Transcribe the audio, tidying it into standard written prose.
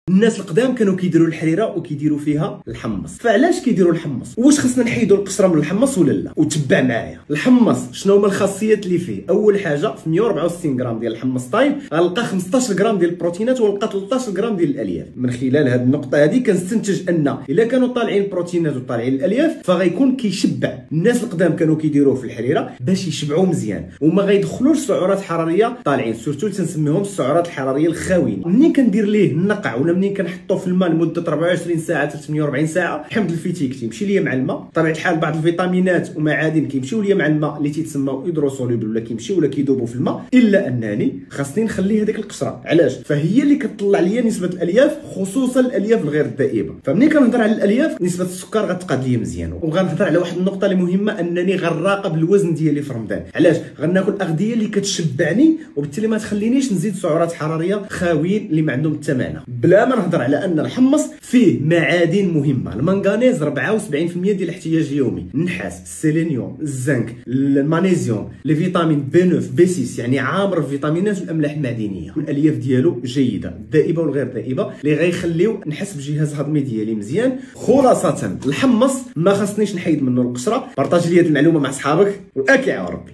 الناس القدام كانوا كيديروا الحريره وكيديروا فيها الحمص. فعلاش كيديروا الحمص؟ واش خصنا نحيدوا القشره من الحمص ولا لا؟ وتبع معايا الحمص شنو هما الخاصيات اللي فيه. اول حاجه في 164 غرام ديال الحمص طايب غنلقى 15 غرام ديال البروتينات ونلقى 13 غرام ديال الالياف. من خلال هذه النقطه هذه كنستنتج ان الا كانوا طالعين البروتينات وطالعين الالياف فغيكون كيشبع. الناس القدام كانوا كيديروه في الحريره باش يشبعوا مزيان وما غيدخلوش سعرات حراريه طالعين، سورتو تنسميهم السعرات الحراريه الخاويين. منين كندير ليه النقع ولا منين كنحطو في الماء لمده 24 ساعه حتى 48 ساعه الحمض الفيتيك تيمشي ليا مع الماء. بطبيعه الحال بعض الفيتامينات ومعادن كيمشيو ليا مع الماء اللي تيتسموا هيدروسوليبل ولا كيمشيو ولا كيذوبوا في الماء، الا انني خاصني نخلي هذيك القشره. علاش؟ فهي اللي كتطلع ليا نسبه الالياف، خصوصا الالياف الغير الذائبه. فمنين كنهضر على الالياف نسبه السكر غتقاد ليا مزيان. وغنهضر على واحد النقطه اللي مهمه، انني غنراقب الوزن ديالي في رمضان. علاش؟ غناكل اغذيه اللي كتشبعني وبالتالي ما تخلينيش نزيد سعرات حراريه خاويين اللي ما عندهم حتى معنى. بلا ما نهضر على ان الحمص فيه معادن مهمه. المنغنيز 74% ديال الاحتياج اليومي، النحاس، السيلينيوم، الزنك، المغنيسيوم، لي فيتامين B9 B6، يعني عامر الفيتامينات والاملاح المعدنيه. والالياف ديالو جيده، الذائبه والغير ذائبه، اللي غيخليو نحس بالجهاز الهضمي ديالي مزيان. خلاصه الحمص ما خصنيش نحيد منه القشره. بارطاجي لي هذه المعلومه مع صحابك واكل يا ربي.